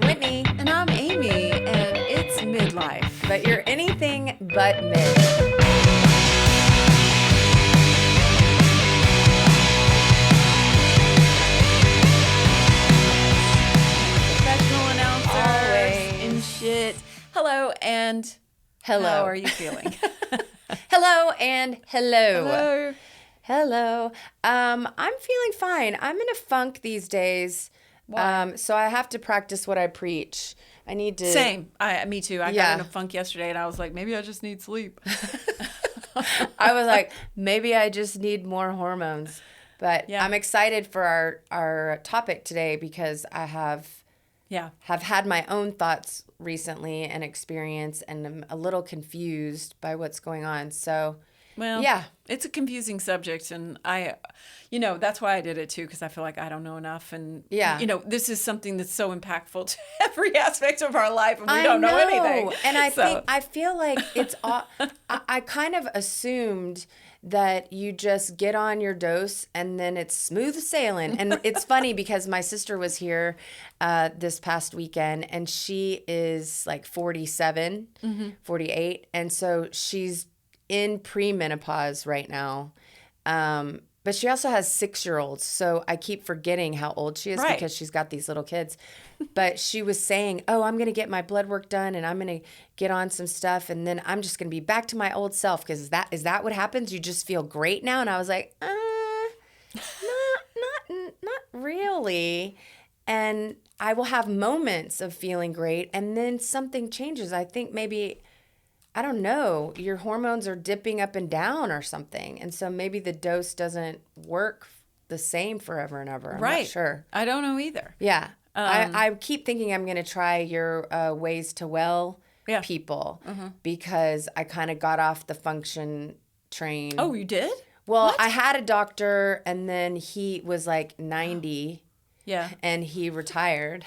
Whitney. And I'm Amy, and it's midlife. But you're anything but mid. Professional announcers Always. and shit. Hello, and Hello. how are you feeling? Hello and hello. Hello. Hello. I'm feeling fine. I'm in a funk these days. Why? So I have to practice what I preach. I need to. Same. Me too. I Yeah. got in a funk yesterday, and I was like, maybe I just need sleep. I was like, maybe I just need more hormones. But Yeah. I'm excited for our topic today because I have had my own thoughts recently and experience, and I'm a little confused by what's going on. So, Well, yeah. It's a confusing subject, and that's why I did it too, because I feel like I don't know enough, and this is something that's so impactful to every aspect of our life, and we don't know anything. And I feel like it's I kind of assumed that you just get on your dose and then it's smooth sailing. And it's funny because my sister was here this past weekend, and she is like 47, 48. And so she's in premenopause right now. But she also has 6-year-olds. So I keep forgetting how old she is because she's got these little kids. But she was saying, oh, I'm going to get my blood work done and I'm going to get on some stuff. And then I'm just going to be back to my old self. Because is that what happens? You just feel great now? And I was like, not really. And I will have moments of feeling great. And then something changes. I think maybe, I don't know, your hormones are dipping up and down or something. And so maybe the dose doesn't work the same forever and ever. I'm not sure. I don't know either. Yeah. I keep thinking I'm going to try your Ways to Well people because I kind of got off the function train. Oh, you did? Well, What? I had a doctor and then he was like 90 and he retired.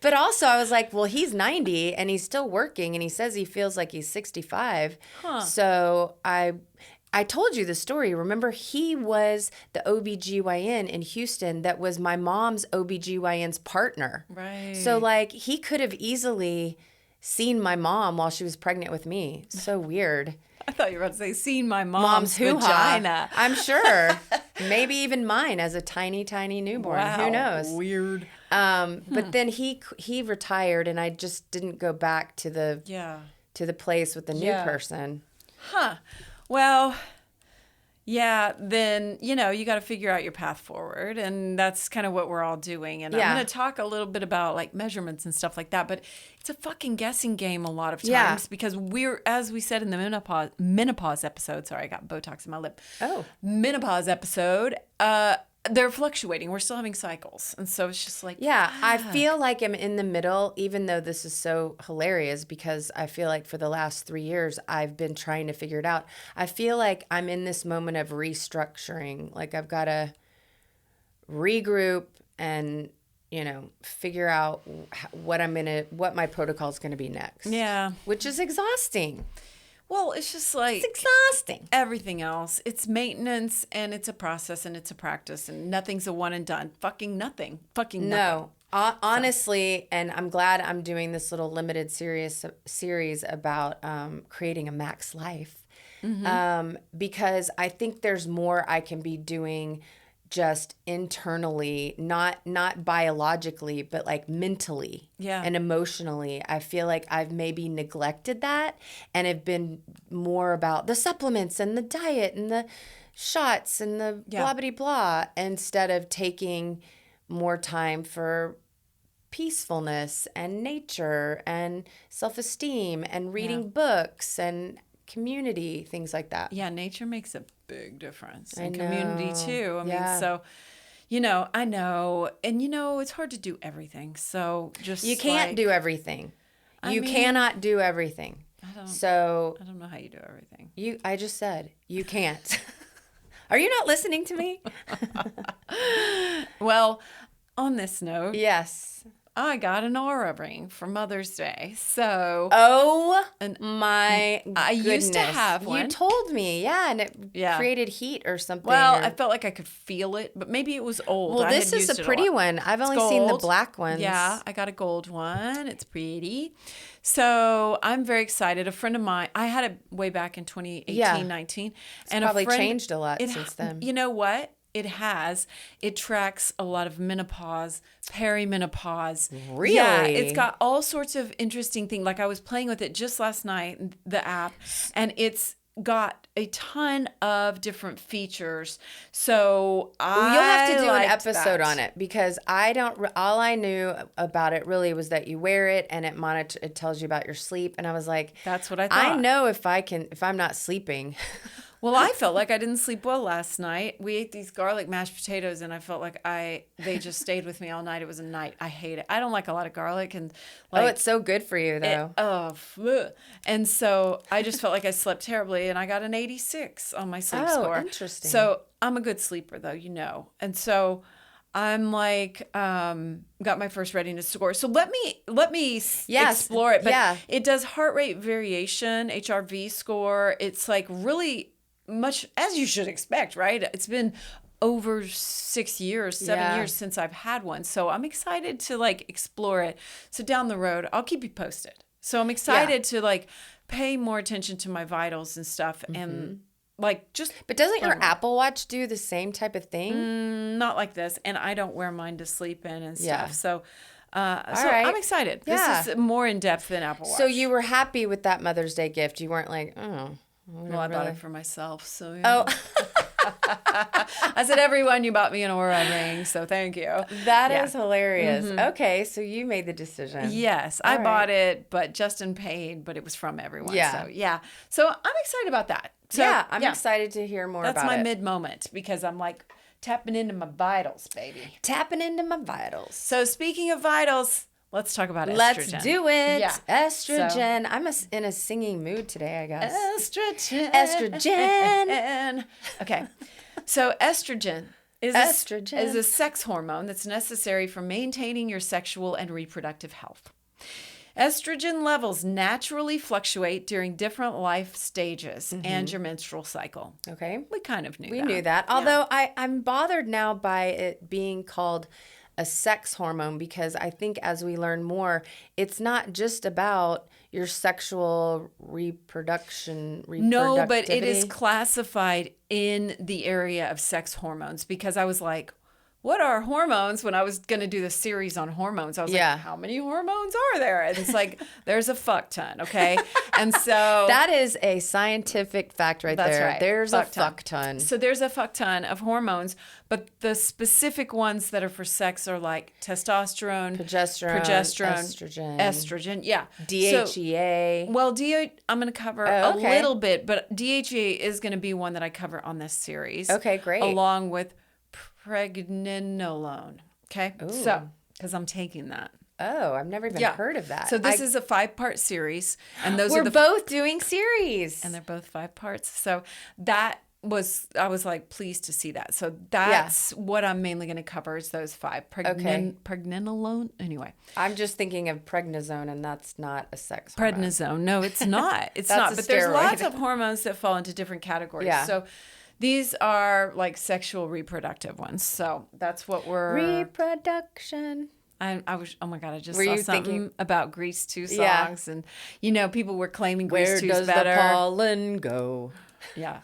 But also I was like, well, he's 90 and he's still working and he says he feels like he's 65. So I told you the story. Remember, he was the OBGYN in Houston that was my mom's OBGYN's partner. Right. So like he could have easily seen my mom while she was pregnant with me. So weird. I thought you were about to say, seen my mom's hoo-ha. vagina. I'm sure. Maybe even mine as a tiny, tiny newborn. Wow. Who knows? Weird. But then he retired, and I just didn't go back to the place with the new person. Huh. Well, yeah, then, you got to figure out your path forward. And that's kind of what we're all doing. And I'm going to talk a little bit about like measurements and stuff like that. But it's a fucking guessing game a lot of times because as we said in the menopause episode, sorry, I got Botox in my lip. Oh. Menopause episode, they're fluctuating. We're still having cycles. And so it's just like, I feel like I'm in the middle, even though this is so hilarious because I feel like for the last 3 years, I've been trying to figure it out. I feel like I'm in this moment of restructuring. Like I've got to regroup and, figure out what my protocol is going to be next. Yeah. Which is exhausting. Well, it's just like It's exhausting. everything else. It's maintenance and it's a process and it's a practice and nothing's a one and done. Fucking nothing. Fucking nothing. No. Honestly, and I'm glad I'm doing this little limited series about creating a max life because I think there's more I can be doing just internally, not biologically, but like mentally and emotionally. I feel like I've maybe neglected that and have been more about the supplements and the diet and the shots and the blah, blah, blah, instead of taking more time for peacefulness and nature and self-esteem and reading books and community, things like that. Yeah, nature makes a big difference. And I community know. too. I mean, so, I know. And, it's hard to do everything. So just You can't do everything. You cannot do everything. I don't know how you do everything. I just said you can't. Are you not listening to me? Well, on this note, Yes. I got an Aura ring for Mother's Day. So, oh and my I goodness. used to have one. You told me, yeah, and it created heat or something. Well, or... I felt like I could feel it, but maybe it was old. Well, this is a pretty one. I've only seen the black ones. Yeah, I got a gold one. It's pretty. So I'm very excited. A friend of mine, I had it way back in 2018, 19. It's probably changed a lot since then. You know what? It has. It tracks a lot of menopause, perimenopause. Really? Yeah, it's got all sorts of interesting things. Like I was playing with it just last night, the app, and it's got a ton of different features. So you'll have to do an episode on it because all I knew about it really was that you wear it and it tells you about your sleep. And I was like, that's what I thought. I know if I'm not sleeping. Well, I felt like I didn't sleep well last night. We ate these garlic mashed potatoes, and I felt like they just stayed with me all night. It was a night. I hate it. I don't like a lot of garlic, and it's so good for you though. And so I just felt like I slept terribly, and I got an 86 on my sleep score. Interesting. So I'm a good sleeper, though, and so I'm like, got my first readiness score. So let me explore it. But it does heart rate variation, HRV score. It's like really much as you should expect, right? It's been over 6 years, 7 years since I've had one. So I'm excited to like explore it. So down the road, I'll keep you posted. So I'm excited to like pay more attention to my vitals and stuff and like just. But doesn't your Apple Watch do the same type of thing? Not like this. And I don't wear mine to sleep in and stuff. So right. I'm excited. This is more in depth than Apple Watch. So you were happy with that Mother's Day gift. You weren't like, oh. Well, I bought it for myself, so yeah. I said, everyone, you bought me an Aura ring, so thank you. That is hilarious. Okay, so you made the decision. Yes, I bought it, but Justin paid, but it was from everyone. So so I'm excited about that. So, I'm excited to hear more about it. That's my mid-moment because I'm like tapping into my vitals, baby. Tapping into my vitals. So speaking of vitals, let's talk about estrogen. Let's do it. Yeah. Estrogen. So, I'm in a singing mood today, I guess. Estrogen. Okay. So estrogen is a sex hormone that's necessary for maintaining your sexual and reproductive health. Estrogen levels naturally fluctuate during different life stages and your menstrual cycle. Okay. We kind of knew that. We knew that. Although I'm bothered now by it being called a sex hormone because I think as we learn more, it's not just about your sexual reproductivity. No, but it is classified in the area of sex hormones because I was like, what are hormones? When I was going to do the series on hormones, I was like, how many hormones are there? And it's like, there's a fuck ton, okay? And so that is a scientific fact right there. Right. There's a fuck ton. So there's a fuck ton of hormones, but the specific ones that are for sex are like testosterone, progesterone, estrogen, DHEA. So, I'm going to cover a little bit, but DHEA is going to be one that I cover on this series. Okay, great. Along with Pregnenolone. Okay. Ooh. So, because I'm taking that. Oh, I've never even heard of that. So this is a 5-part series, and we're both doing series, and they're both 5 parts. So I was like pleased to see that. So that's what I'm mainly going to cover is those 5. Pregnenolone. Anyway, I'm just thinking of prednisone, and that's not a sex hormone. Prednisone. No, it's not. It's not. But there's lots of hormones that fall into different categories. Yeah. So. These are like sexual reproductive ones. So that's what we're... Reproduction. I was, oh my God, I just saw something about Grease 2 songs. And, people were claiming Grease 2 is better. Where does the pollen go? Yeah.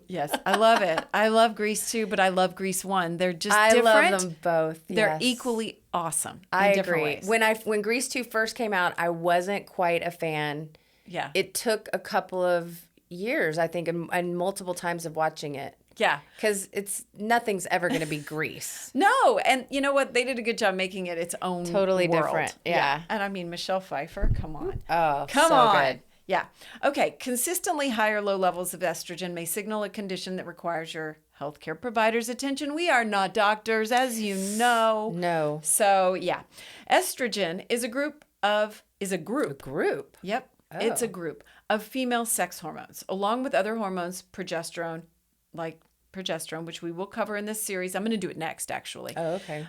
Yes, I love it. I love Grease 2, but I love Grease 1. They're just different. I love them both. Yes. They're equally awesome I in different agree. ways. When Grease 2 first came out, I wasn't quite a fan. Yeah. It took a couple of years, I think, and multiple times of watching it. Yeah. Because nothing's ever going to be Grease. No. And you know what? They did a good job making it its own totally world. Different. Yeah. And I mean, Michelle Pfeiffer, come on. Oh, come so on. Good. Yeah. Okay. Consistently high or low levels of estrogen may signal a condition that requires your healthcare provider's attention. We are not doctors, as you know. No. So, yeah. Estrogen is a group. A group? Yep. Oh. It's a group of female sex hormones, along with other hormones, progesterone, like progesterone, which we will cover in this series. I'm going to do it next, actually. Oh, okay.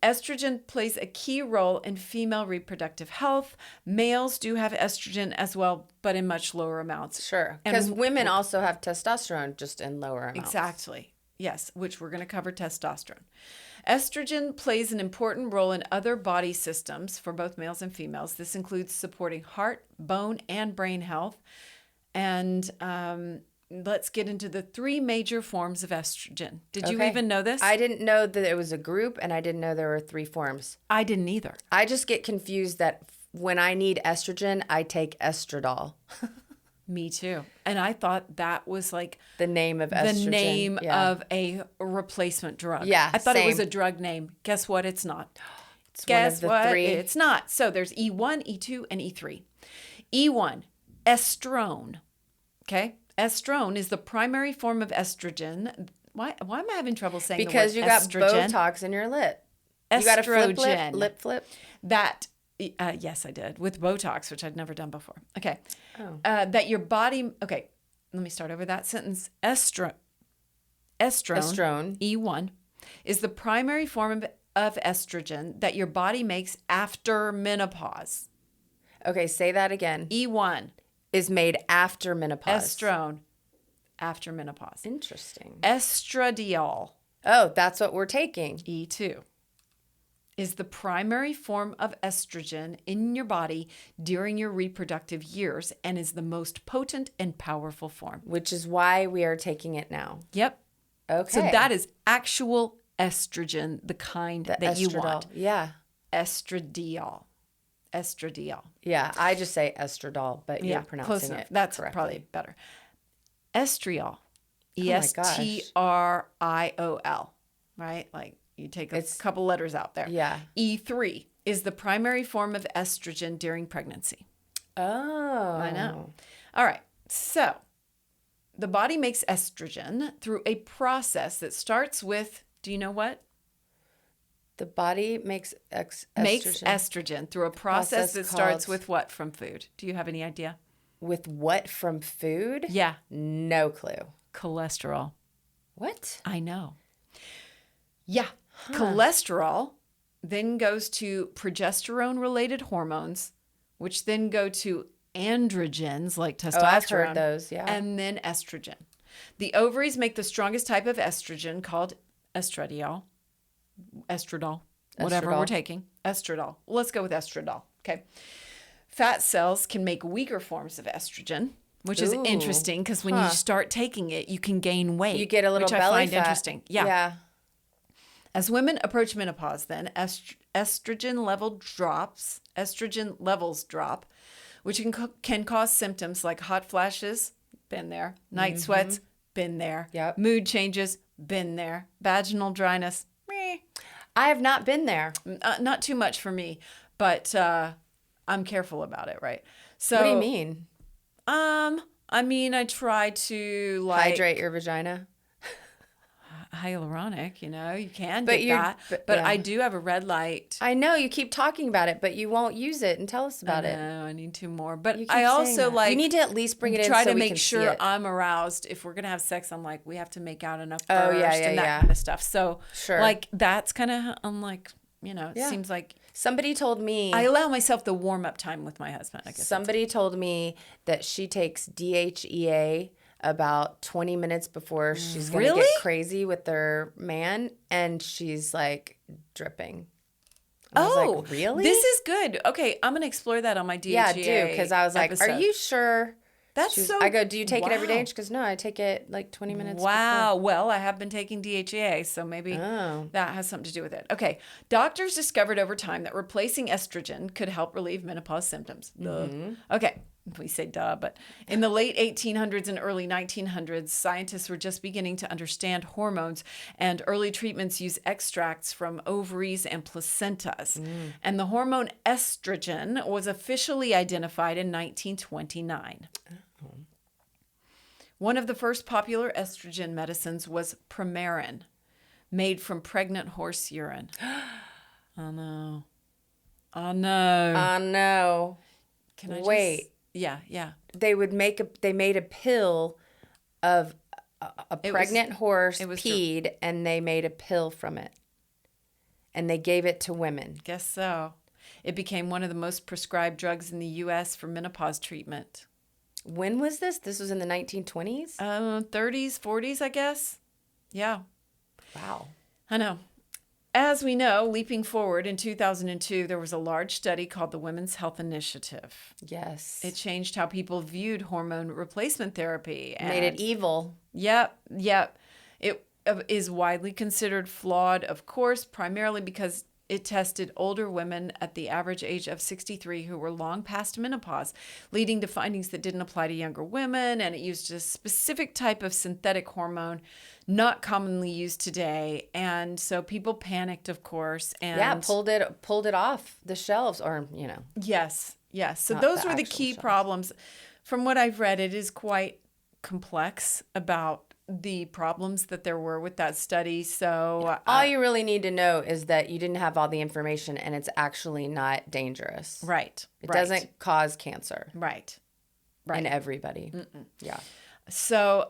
Estrogen plays a key role in female reproductive health. Males do have estrogen as well, but in much lower amounts. Sure. Because women also have testosterone, just in lower amounts. Exactly. Yes, which we're going to cover testosterone. Estrogen plays an important role in other body systems for both males and females. This includes supporting heart, bone, and brain health. And let's get into the 3 major forms of estrogen. Did you even know this? I didn't know that it was a group, and I didn't know there were 3 forms. I didn't either. I just get confused that when I need estrogen, I take estradiol. Me too. And I thought that was like the name of estrogen. The name of a replacement drug. Yeah, I thought same. it was a drug name. Guess what? It's not. Guess one of the 3. It's not. So there's E1, E2, and E3. E1, estrone. Okay? Estrone is the primary form of estrogen. Why am I having trouble saying because the word estrogen? Because you got Botox in your lip. Estrogen. You got a lip flip? That, yes, I did. With Botox, which I'd never done before. Okay. Oh. That your body, okay, let me start over that sentence. Estrone, E1, is the primary form of estrogen that your body makes after menopause. Okay, say that again. E1 is made after menopause. Estrone, after menopause. Interesting. Estradiol. Oh, that's what we're taking. E2 is the primary form of estrogen in your body during your reproductive years and is the most potent and powerful form. Which is why we are taking it now. Yep. Okay. So that is actual estrogen, the kind that you want. Yeah. Estradiol. Yeah, I just say estradiol, but you're pronouncing close enough. it That's correctly. probably better. Estriol. Estriol, right? Like you take a couple letters out there. Yeah. E3 is the primary form of estrogen during pregnancy. Oh. I know. All right. So the body makes estrogen through a process that starts with, do you know what? The body makes estrogen. Makes estrogen through a process that starts with what from food? Do you have any idea? With what from food? Yeah. No clue. Cholesterol. What? I know. Yeah. Cholesterol then goes to progesterone-related hormones, which then go to androgens like testosterone. Oh, I've heard those, yeah. And then estrogen. The ovaries make the strongest type of estrogen called estradiol. Estradiol, whatever we're taking. Estradiol. Let's go with estradiol. Okay. Fat cells can make weaker forms of estrogen, which is interesting because when you start taking it, you can gain weight. You get a little which belly I find fat. interesting. Yeah. Yeah. As women approach menopause, then estrogen levels drop, which can cause symptoms like hot flashes, been there, night sweats, been there, Yep. mood changes, been there, vaginal dryness, meh. I have not been there. Not too much for me, but I'm careful about it, right? So What do you mean? I mean, I try to like Hydrate your vagina? hyaluronic, you can But get that. But yeah. I do have a red light. I know you keep talking about it, but you won't use it and tell us about it. No, I need 2 more. But You keep I saying also that. like You need to at least bring it in try so to we make can see sure it. I'm aroused. If we're gonna have sex, I'm like, we have to make out enough Oh, first yeah, and that yeah. kind of stuff. So Sure. like that's kind of I'm like, it Yeah. seems like Somebody told me I allow myself the warm up time with my husband. I guess somebody told me that she takes DHEA about 20 minutes before she's going to Really? get crazy with their man, and she's like dripping. I was like, really? This is good. Okay, I'm gonna explore that on my DHEA. Yeah, do, because I was like, episode. are you sure? That's She's- so. I go, do you take it every day? wow. And she goes, no, I take it like 20 minutes Wow. Well, I have been taking DHEA, so maybe Oh. that has something to do with it. Okay. Doctors discovered over time that replacing estrogen could help relieve menopause symptoms. Duh. Okay. We say duh, but in the late 1800s and early 1900s, scientists were just beginning to understand hormones, and early treatments use extracts from ovaries and placentas. And the hormone estrogen was officially identified in 1929. One of the first popular estrogen medicines was Premarin, made from pregnant horse urine. Oh, no. Oh, no. No. Can I Wait. just... Yeah. They made a pill of a pregnant horse peed and they made a pill from it. And they gave it to women. Guess so. It became one of the most prescribed drugs in the U.S. for menopause treatment. When was this? This was in the 1920s? 30s, 40s, I guess. Yeah. Wow. I know. As we know, leaping forward, in 2002, there was a large study called the Women's Health Initiative. Yes. It changed how people viewed hormone replacement therapy. Made it evil. Yep. It is widely considered flawed, of course, primarily because it tested older women at the average age of 63 who were long past menopause, leading to findings that didn't apply to younger women. And it used a specific type of synthetic hormone not commonly used today. And so people panicked, of course. And pulled it off the shelves, or, Yes. So those were the key shelves. problems. From what I've read, it is quite complex about the problems that there were with that study. So all you really need to know is that you didn't have all the information and it's actually not dangerous. Right. It doesn't cause cancer. Right. In everybody. Yeah. So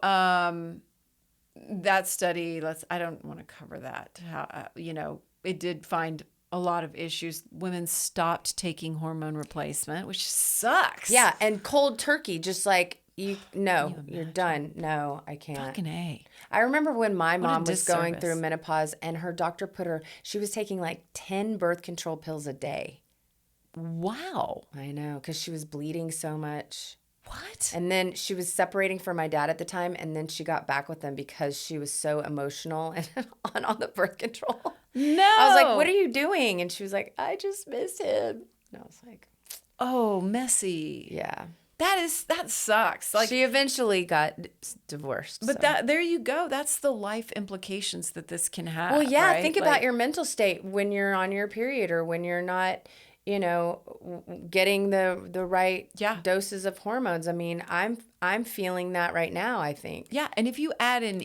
that study, I don't want to cover that. How, it did find a lot of issues. Women stopped taking hormone replacement, which sucks. Yeah. And cold turkey, just like, you're done. No, I can't. Fucking A. I remember when my mom was disservice. going through menopause and her doctor she was taking like 10 birth control pills a day. Wow. I know, because she was bleeding so much. What? And then she was separating from my dad at the time, and then she got back with him because she was so emotional and on the birth control. No. I was like, what are you doing? And she was like, I just miss him. And I was like, oh, messy. yeah. That sucks. Like, she eventually got divorced. But there you go. That's the life implications that this can have. Well, yeah. Right? Think about your mental state when you're on your period or when you're not, getting the right doses of hormones. I mean, I'm feeling that right now, I think. Yeah, and if you add in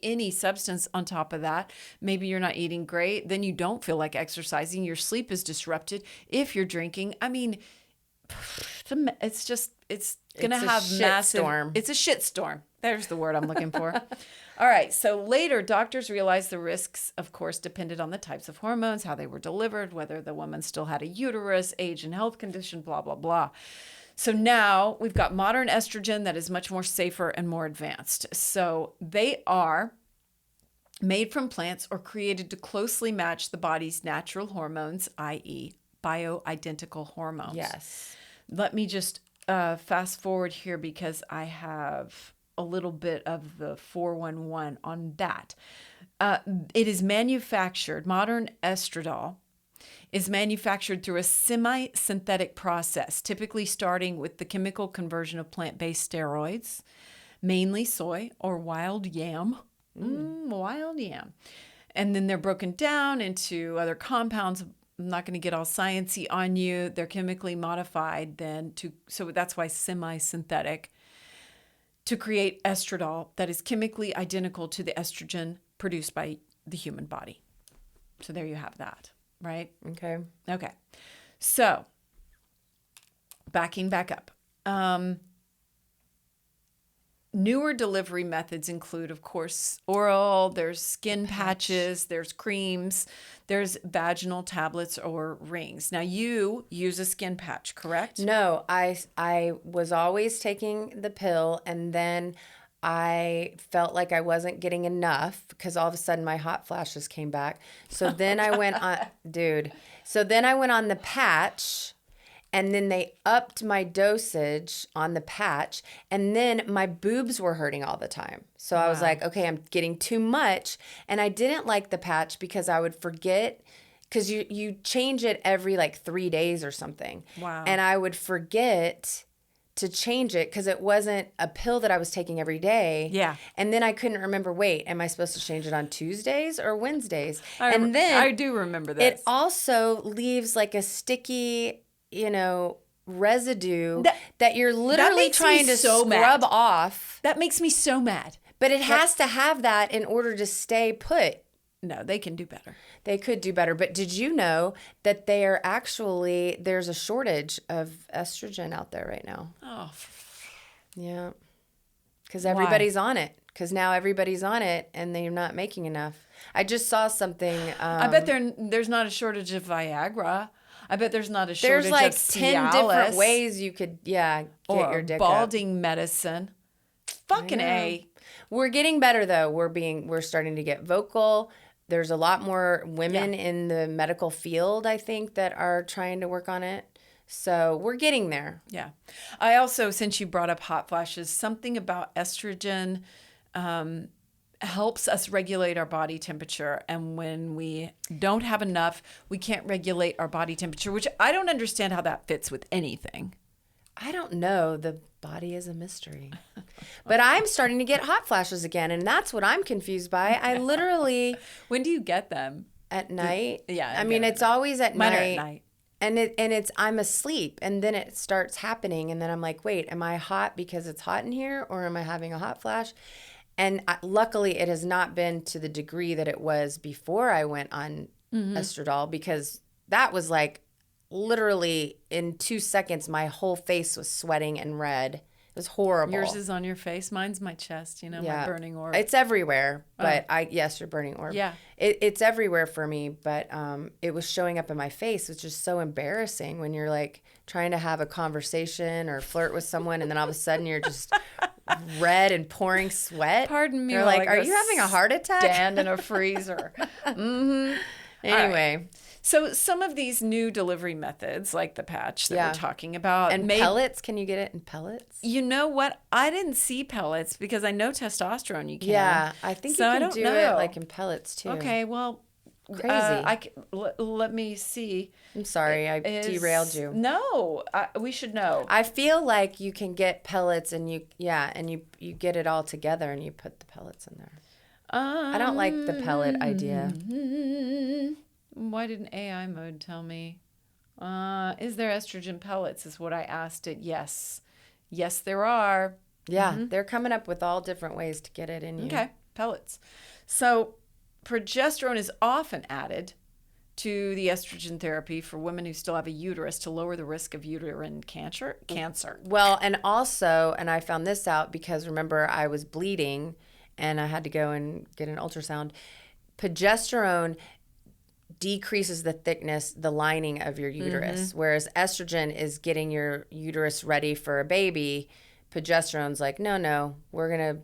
any substance on top of that, maybe you're not eating great, then you don't feel like exercising. Your sleep is disrupted. If you're drinking, I mean, it's going to have massive storm. It's a shit storm. There's the word I'm looking for. All right. So later, doctors realized the risks, of course, depended on the types of hormones, how they were delivered, whether the woman still had a uterus, age and health condition, blah, blah, blah. So now we've got modern estrogen that is much more safer and more advanced. So they are made from plants or created to closely match the body's natural hormones, i.e. bioidentical hormones. Yes. Let me just fast forward here because I have a little bit of the 411 on that. It is manufactured, modern estradiol is manufactured through a semi-synthetic process, typically starting with the chemical conversion of plant-based steroids, mainly soy or wild yam. Wild yam. And then they're broken down into other compounds. I'm not going to get all sciencey on you. They're chemically modified then so that's why semi-synthetic, to create estradiol that is chemically identical to the estrogen produced by the human body. So there you have that, right? Okay. So backing back up. Newer delivery methods include, of course, oral, there's skin patches, there's creams, there's vaginal tablets or rings. Now, you use a skin patch, correct? No, I was always taking the pill, and then I felt like I wasn't getting enough because all of a sudden my hot flashes came back. So then I went on, So then I went on the patch. And then they upped my dosage on the patch. And then my boobs were hurting all the time. So I was like, okay, I'm getting too much. And I didn't like the patch because I would forget, because you change it every like 3 days or something. Wow. And I would forget to change it because it wasn't a pill that I was taking every day. Yeah. And then I couldn't remember, wait, am I supposed to change it on Tuesdays or Wednesdays? And then I do remember this. It also leaves like a sticky, residue that you're literally trying to scrub off. That makes me so mad. But it has to have that in order to stay put. No, they can do better. They could do better. But did you know that there's a shortage of estrogen out there right now? Oh. Yeah. Because everybody's on it. because now everybody's on it and they're not making enough. I just saw something. I bet there's not a shortage of Viagra. I bet there's not a shortage of there's like Cialis, 10 different ways you could, get your dick balding medicine. Fucking A. We're getting better though. We're starting to get vocal. There's a lot more women in the medical field, I think, that are trying to work on it. So we're getting there. Yeah. I also, since you brought up hot flashes, something about estrogen helps us regulate our body temperature. And when we don't have enough, we can't regulate our body temperature, which I don't understand how that fits with anything. I don't know. The body is a mystery. But I'm starting to get hot flashes again, and that's what I'm confused by. I literally... When do you get them? At night? Yeah. I mean, it's always at Mine night. are at night. And it's I'm asleep, and then it starts happening, and then I'm like, wait, am I hot because it's hot in here, or am I having a hot flash? And luckily, it has not been to the degree that it was before I went on estradiol, because that was like literally in 2 seconds, my whole face was sweating and red. It was horrible. Yours is on your face. Mine's my chest, my burning orb. It's everywhere, but yes, your burning orb. Yeah. It's everywhere for me, but it was showing up in my face. It's just so embarrassing when you're like trying to have a conversation or flirt with someone, and then all of a sudden you're just red and pouring sweat. Pardon me. You're like, are you having a heart attack? Stand in a freezer. Anyway. Right. So some of these new delivery methods, like the patch that we're talking about. And pellets, can you get it in pellets? You know what? I didn't see pellets because I know testosterone you can. Yeah, I think you can do it like in pellets too. Okay, well. Crazy. Let me see. I'm sorry, I derailed you. No, we should know. I feel like you can get pellets, and you get it all together, and you put the pellets in there. I don't like the pellet idea. Why didn't AI mode tell me? Is there estrogen pellets? Is what I asked it. Yes, there are. Yeah, they're coming up with all different ways to get it in you. Okay, pellets. So. Progesterone is often added to the estrogen therapy for women who still have a uterus to lower the risk of uterine cancer. Well, and also, and I found this out because remember I was bleeding and I had to go and get an ultrasound. Progesterone decreases the thickness, the lining of your uterus, whereas estrogen is getting your uterus ready for a baby. Progesterone's like, no, we're going to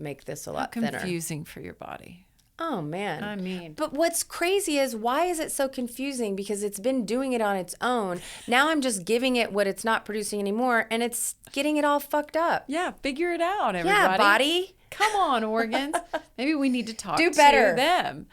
make this a lot thinner. Confusing for your body. Oh, man. I mean. But what's crazy is why is it so confusing? Because it's been doing it on its own. Now I'm just giving it what it's not producing anymore, and it's getting it all fucked up. Yeah, figure it out, everybody. Yeah, body. Come on, organs. Maybe we need to talk to better. them.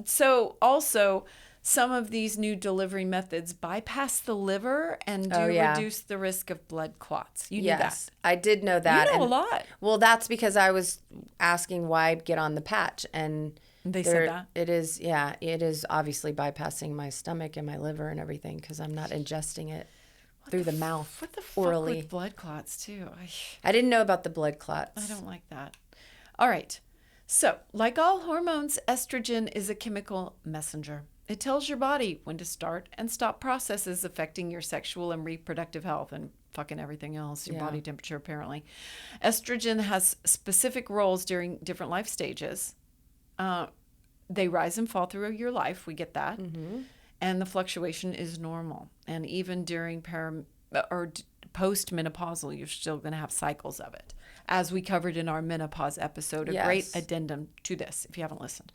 So also, some of these new delivery methods bypass the liver and reduce the risk of blood clots. You knew that. I did know that. You know a lot. Well, that's because I was asking why get on the patch, and they said that. It is obviously bypassing my stomach and my liver and everything because I'm not ingesting it through the mouth what the fuck orally. With blood clots too? I didn't know about the blood clots. I don't like that. All right. So, like all hormones, estrogen is a chemical messenger. It tells your body when to start and stop processes affecting your sexual and reproductive health and fucking everything else, your body temperature apparently. Estrogen has specific roles during different life stages. They rise and fall through your life. We get that. And the fluctuation is normal. And even during post-menopausal, you're still going to have cycles of it. As we covered in our menopause episode, a great addendum to this, if you haven't listened.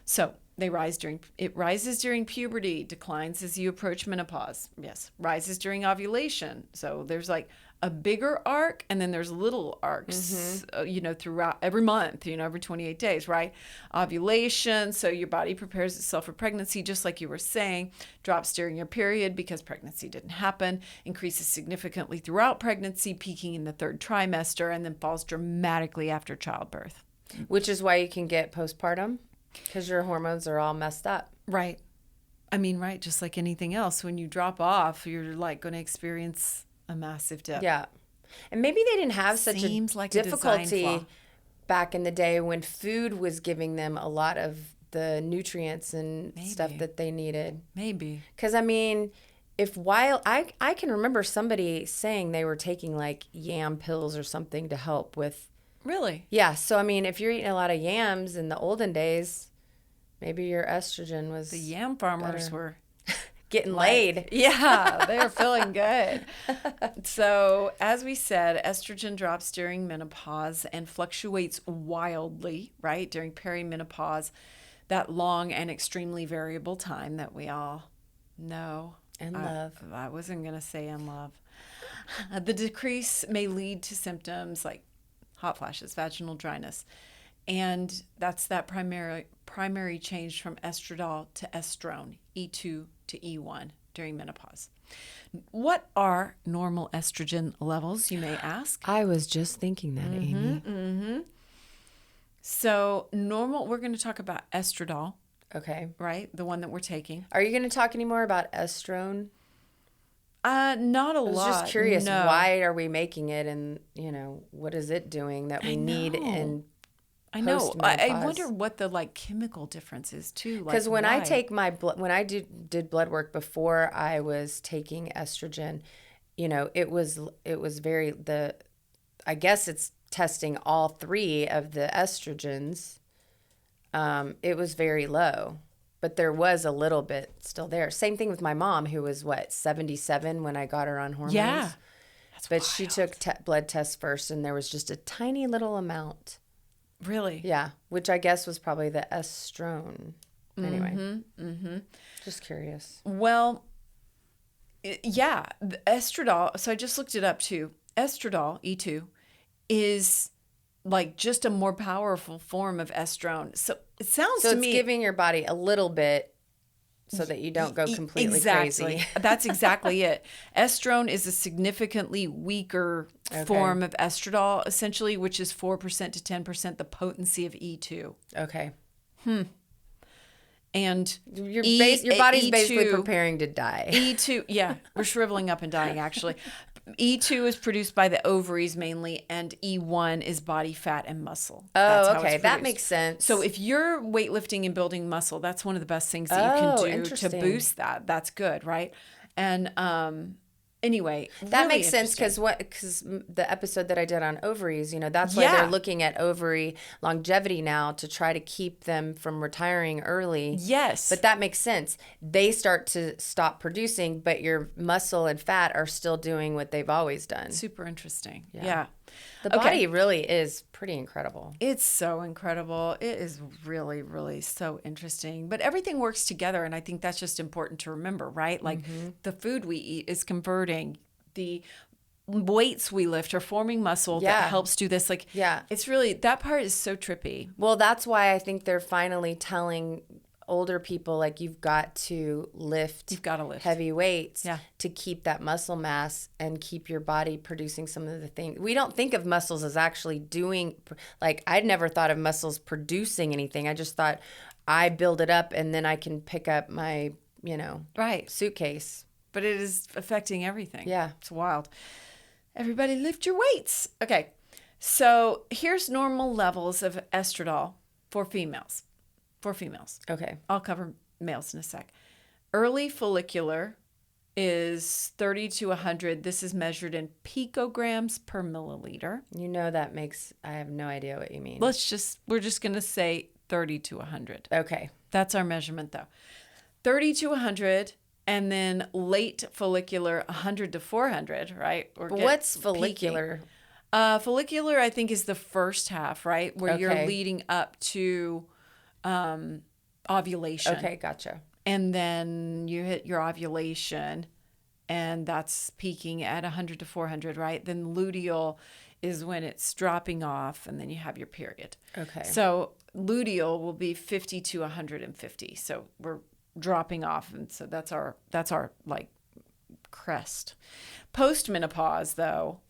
So it rises during puberty, declines as you approach menopause. Yes. Rises during ovulation. So there's like a bigger arc, and then there's little arcs, throughout every month, every 28 days, right? Ovulation. So your body prepares itself for pregnancy, just like you were saying, drops during your period because pregnancy didn't happen, increases significantly throughout pregnancy, peaking in the third trimester, and then falls dramatically after childbirth. Which is why you can get postpartum. Because your hormones are all messed up. Right. I mean, right. Just like anything else, when you drop off, you're like going to experience a massive dip. Yeah. And maybe they didn't have such a difficulty back in the day when food was giving them a lot of the nutrients and stuff that they needed. Maybe. Because, I mean, I can remember somebody saying they were taking like yam pills or something to help with Really? Yeah. So, I mean, if you're eating a lot of yams in the olden days, maybe your estrogen was The yam farmers were getting laid. Yeah, they were feeling good. So, as we said, estrogen drops during menopause and fluctuates wildly, right? During perimenopause, that long and extremely variable time that we all know. And love. I wasn't going to say and love. The decrease may lead to symptoms like hot flashes, vaginal dryness, and that's that primary change from estradiol to estrone, E2 to E1 during menopause. What are normal estrogen levels, you may ask? I was just thinking that, Amy. So we're going to talk about estradiol, Okay. right? The one that we're taking. Are you going to talk any more about estrone? Not a lot. I was just curious, no. why are we making it, and what is it doing that we need in I know. post-menopause? I wonder what the chemical difference is too. Because when I take my when I did blood work before I was taking estrogen, it was very I guess it's testing all three of the estrogens. It was very low, but there was a little bit still there. Same thing with my mom, who was 77 when I got her on hormones. Yeah, but wild. She took blood tests first, and there was just a tiny little amount. Really? Yeah, which I guess was probably the estrone. Anyway, just curious. Well, yeah, the estradiol. So I just looked it up too. Estradiol, E2, is just a more powerful form of estrone. So it sounds to me, it's giving your body a little bit so that you don't go completely crazy. That's exactly it. Estrone is a significantly weaker form of estradiol, essentially, which is 4% to 10% the potency of E2. Okay. And your body's E2, basically preparing to die. E2, yeah, we're shriveling up and dying, actually. E2 is produced by the ovaries mainly, and E1 is body fat and muscle. Oh, okay. That makes sense. So if you're weightlifting and building muscle, that's one of the best things that you can do to boost that. That's good, right? And anyway, that really makes sense because the episode that I did on ovaries, that's why they're looking at ovary longevity now to try to keep them from retiring early. Yes. But that makes sense. They start to stop producing, but your muscle and fat are still doing what they've always done. Super interesting. Yeah. The body really is pretty incredible. It's so incredible. It is really, really so interesting. But everything works together, and I think that's just important to remember, right? The food we eat is converting. The weights we lift are forming muscle that helps do this. It's really, that part is so trippy. Well, that's why I think they're finally telling older people, you've got to lift heavy weights to keep that muscle mass and keep your body producing some of the things. We don't think of muscles as actually doing, I'd never thought of muscles producing anything. I just thought I build it up and then I can pick up my, suitcase. But it is affecting everything. Yeah. It's wild. Everybody lift your weights. Okay. So here's normal levels of estradiol for females. Okay. I'll cover males in a sec. Early follicular is 30 to 100. This is measured in picograms per milliliter. I have no idea what you mean. We're just going to say 30 to 100. Okay. That's our measurement though. 30 to 100, and then late follicular 100 to 400, right? What's follicular? Follicular, I think, is the first half, right? Where you're leading up to ovulation. Okay, gotcha. And then you hit your ovulation, and that's peaking at 100 to 400, right? Then luteal is when it's dropping off, and then you have your period. Okay. So luteal will be 50 to 150. So we're dropping off, and so that's our crest. Post-menopause, though,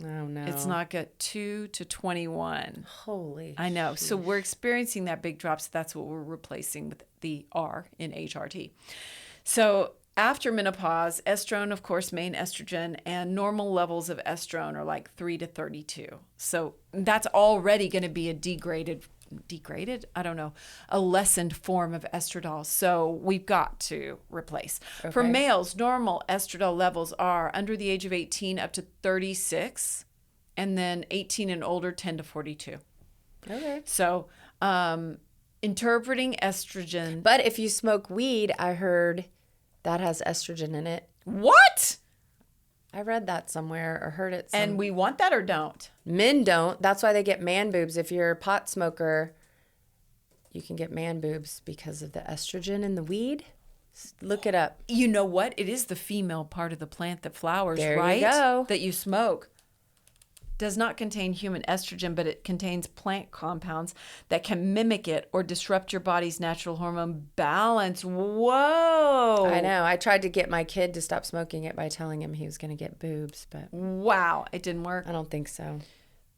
oh no, it's not good. 2 to 21. Holy, I know. Sheesh. So we're experiencing that big drop. So that's what we're replacing with the R in HRT. So after menopause, estrone, of course, main estrogen, and normal levels of estrone are 3 to 32. So that's already going to be a degraded, a lessened form of estradiol. So we've got to replace. Okay. For males, normal estradiol levels are under the age of 18 up to 36. And then 18 and older, 10 to 42. Okay. So, interpreting estrogen. But if you smoke weed, I heard that has estrogen in it. What? I read that somewhere or heard it. And we want that or don't? Men don't. That's why they get man boobs. If you're a pot smoker, you can get man boobs because of the estrogen in the weed. Look it up. You know what? It is the female part of the plant that flowers, There right? you go. That you smoke. Does not contain human estrogen, but it contains plant compounds that can mimic it or disrupt your body's natural hormone balance. Whoa. I know. I tried to get my kid to stop smoking it by telling him he was going to get boobs, but wow, it didn't work. I don't think so.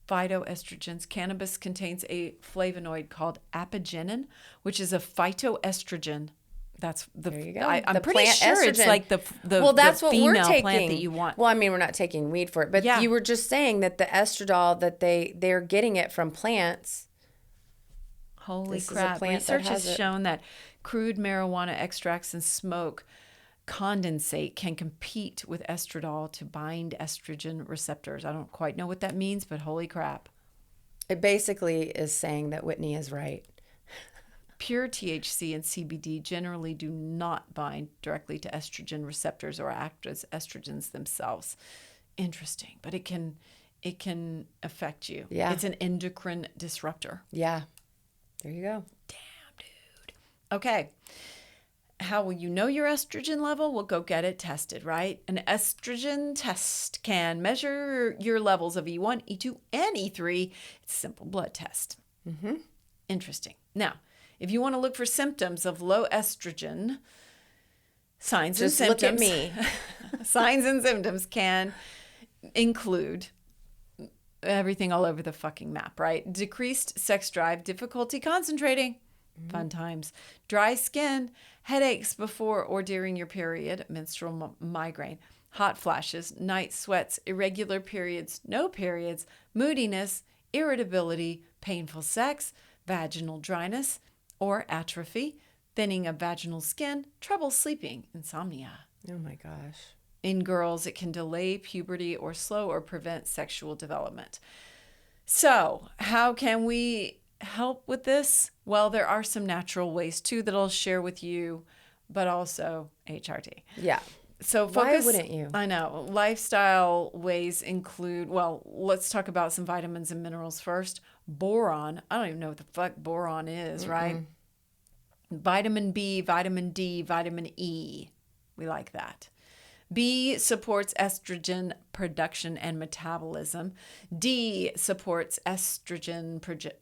Phytoestrogens. Cannabis contains a flavonoid called apigenin, which is a phytoestrogen. That's the. There you go. I'm The pretty plant sure estrogen. it's like the Well, that's the what we're female taking. plant that you want. Well, I mean, we're not taking weed for it, but Yeah. you were just saying that the estradiol that they're getting it from plants. Holy This is a crap! plant Research that has has it. shown that crude marijuana extracts and smoke condensate can compete with estradiol to bind estrogen receptors. I don't quite know what that means, but holy crap! It basically is saying that Whitney is right. Pure THC and CBD generally do not bind directly to estrogen receptors or act as estrogens themselves. Interesting, but it can affect you. Yeah. It's an endocrine disruptor. Yeah. There you go. Damn, dude. Okay. How will you know your estrogen level? Well, go get it tested, right? An estrogen test can measure your levels of E1, E2, and E3. It's a simple blood test. Mm-hmm. Interesting. Now, if you want to look for symptoms of low estrogen, signs Just and look symptoms. at me. Signs and symptoms can include everything all over the fucking map, right? Decreased sex drive, difficulty concentrating, fun times, dry skin, headaches before or during your period, menstrual migraine, hot flashes, night sweats, irregular periods, no periods, moodiness, irritability, painful sex, vaginal dryness or atrophy, thinning of vaginal skin, trouble sleeping, insomnia. Oh my gosh. In girls, it can delay puberty or slow or prevent sexual development. So, how can we help with this? Well, there are some natural ways too that I'll share with you, but also HRT. Yeah. So Why wouldn't you? I know. Lifestyle ways include, well, let's talk about some vitamins and minerals first. Boron. I don't even know what the fuck boron is, right? Vitamin B, vitamin D, vitamin E. We like that. B supports estrogen production and metabolism. D supports estrogen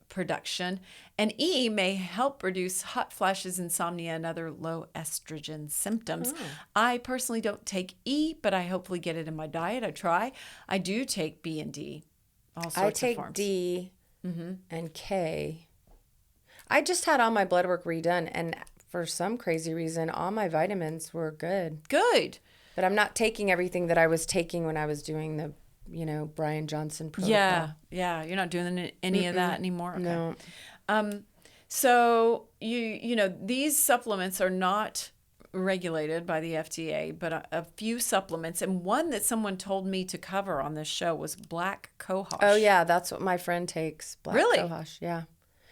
production. And E may help reduce hot flashes, insomnia, and other low estrogen symptoms. I personally don't take E, but I hopefully get it in my diet. I try. I do take B and D. All sorts I of take forms. D and K. I just had all my blood work redone, and for some crazy reason, all my vitamins were good. Good. But I'm not taking everything that I was taking when I was doing the, Brian Johnson protocol. Yeah. You're not doing any of that anymore. Okay. No. So these supplements are not regulated by the FDA, but a few supplements, and one that someone told me to cover on this show was black cohosh. Oh yeah, that's what my friend takes. Black Really? cohosh, yeah.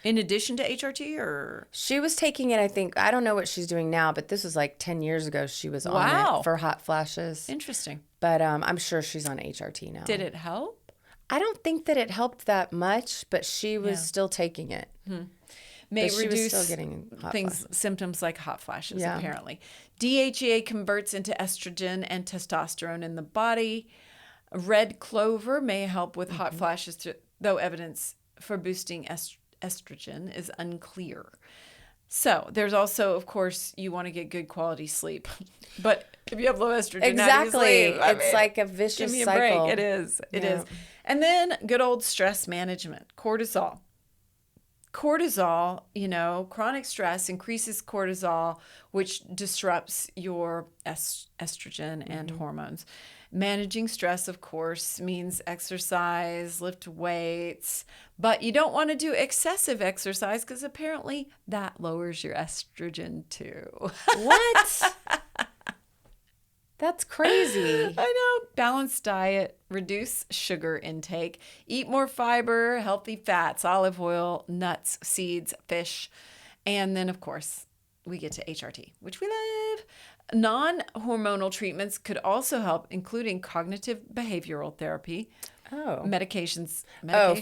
In addition to HRT, or She was taking it, I think, I don't know what she's doing now, but this was like 10 years ago she was on Wow. it for hot flashes. interesting. But I'm sure she's on HRT now. Did it help? I don't think that it helped that much, but she was still taking it. May But she was reduce still getting hot symptoms like hot flashes, Yeah. apparently. DHEA converts into estrogen and testosterone in the body. Red clover may help with hot flashes, though evidence for boosting estrogen is unclear. So there's also, of course, you want to get good quality sleep. But if you have low estrogen, Exactly. how do you sleep? It's like a Give vicious me a cycle. break. It is. It Yeah. is. And then good old stress management, cortisol. Cortisol, chronic stress increases cortisol, which disrupts your estrogen and hormones. Managing stress, of course, means exercise, lift weights, but you don't want to do excessive exercise because apparently that lowers your estrogen too. What? That's crazy. I know. Balanced diet, reduce sugar intake, eat more fiber, healthy fats, olive oil, nuts, seeds, fish. And then, of course, we get to HRT, which we love. Non-hormonal treatments could also help, including cognitive behavioral therapy, medications.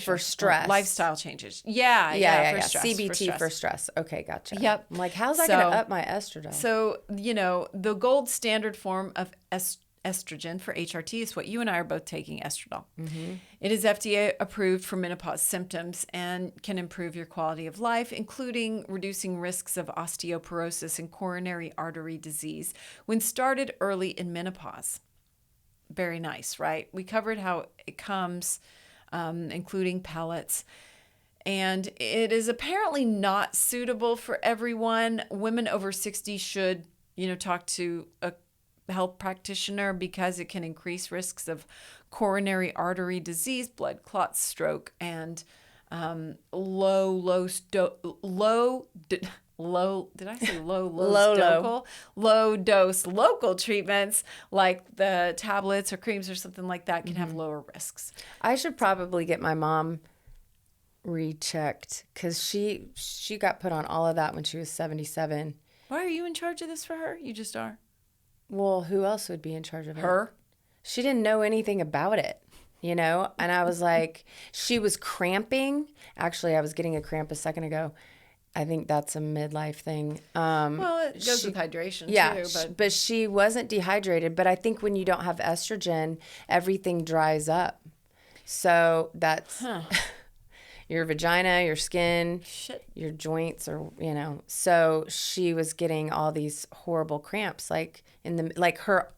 For stress. Lifestyle changes. For stress. CBT for stress. Okay, gotcha. Yep. I'm like, how's that going to up my estrogen? So, the gold standard form of estrogen for HRT is what you and I are both taking, estradiol. Mm-hmm. It is FDA approved for menopause symptoms and can improve your quality of life, including reducing risks of osteoporosis and coronary artery disease when started early in menopause. Very nice, right? We covered how it comes, including pellets. And it is apparently not suitable for everyone. Women over 60 should, talk to a health practitioner because it can increase risks of coronary artery disease, blood clots, stroke, and low dose local treatments like the tablets or creams or something like that can have lower risks. I should probably get my mom rechecked because she got put on all of that when she was 77. Why are you in charge of this for her? You just are. Well, who else would be in charge of it? Her. She didn't know anything about it, And I was like, she was cramping. Actually, I was getting a cramp a second ago. I think that's a midlife thing. Well, it goes with hydration too. But she wasn't dehydrated. But I think when you don't have estrogen, everything dries up. So that's your vagina, your skin, your joints, or So she was getting all these horrible cramps, like her.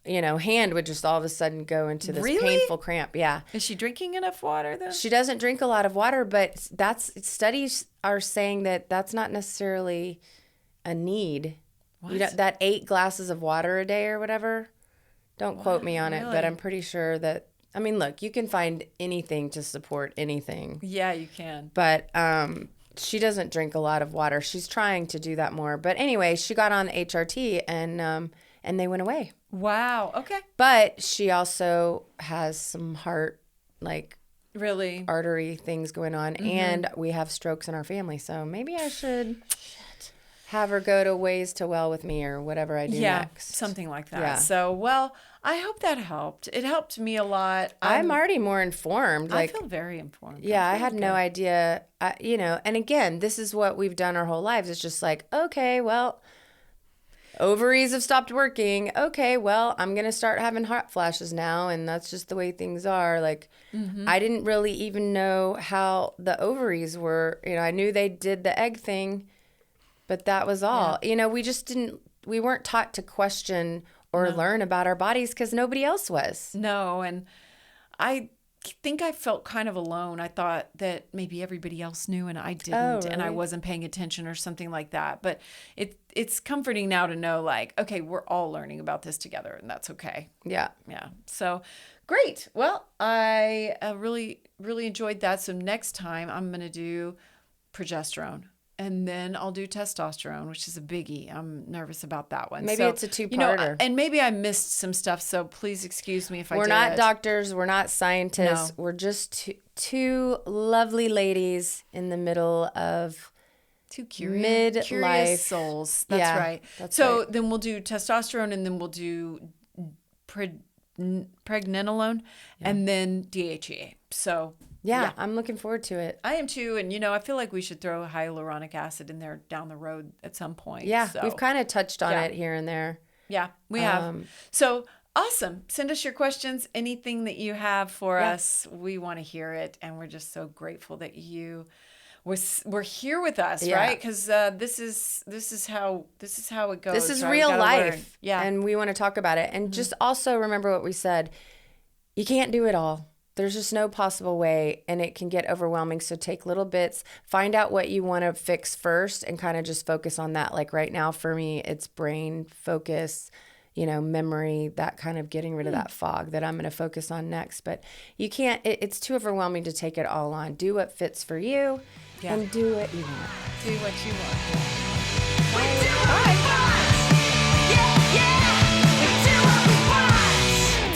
Hand would just all of a sudden go into this painful cramp. Yeah. Is she drinking enough water though? She doesn't drink a lot of water, but studies are saying that that's not necessarily a need. What? That 8 glasses of water a day or whatever. Don't quote me on it, but I'm pretty sure that, look, you can find anything to support anything. Yeah, you can. But she doesn't drink a lot of water. She's trying to do that more. But anyway, she got on HRT and they went away. Wow. Okay. But she also has some heart, really artery things going on, and we have strokes in our family. So maybe I should have her go to Ways to Well with me or whatever I do next. Something like that. Yeah. So, well, I hope that helped. It helped me a lot. I'm already more informed. I feel very informed. Yeah, I had no idea. And again, this is what we've done our whole lives. It's just like, okay, well, ovaries have stopped working. Okay, well, I'm going to start having hot flashes now, and that's just the way things are. I didn't really even know how the ovaries were. I knew they did the egg thing, but that was all. Yeah. We weren't taught to question or learn about our bodies because nobody else was. No, and I think I felt kind of alone. I thought that maybe everybody else knew and I didn't, really? And I wasn't paying attention or something like that. But it's comforting now to know, okay, we're all learning about this together, and that's okay. Yeah. Yeah. So great. Well, I really, really enjoyed that. So next time I'm going to do progesterone. And then I'll do testosterone, which is a biggie. I'm nervous about that one. Maybe it's a 2-parter. And maybe I missed some stuff, so please excuse me if I did. We're not doctors. We're not scientists. No. We're just two lovely ladies in the middle of two curious souls. That's right. So then we'll do testosterone, and then we'll do Pregnenolone, and then DHEA. So... Yeah, I'm looking forward to it. I am too. And, I feel like we should throw hyaluronic acid in there down the road at some point. Yeah, so. We've kind of touched on it here and there. Yeah, we have. So awesome. Send us your questions. Anything that you have for us, we want to hear it. And we're just so grateful that you were here with us, right? Because this is how it goes. This is real life. Learn. Yeah. And we want to talk about it. And just also remember what we said. You can't do it all. There's just no possible way, and it can get overwhelming. So take little bits, find out what you want to fix first, and kind of just focus on that. Like right now for me, it's brain focus, memory, that kind of getting rid of that fog that I'm going to focus on next. But you can't, it's too overwhelming to take it all on. Do what fits for you and do what you want. Do what you want. Bye. We do what we want. Yeah. We do what we want.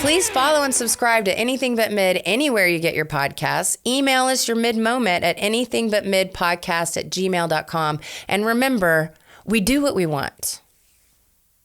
Please follow and subscribe to Anything But Mid anywhere you get your podcasts. Email us your mid moment at anythingbutmidpodcast@gmail.com. And remember, we do what we want.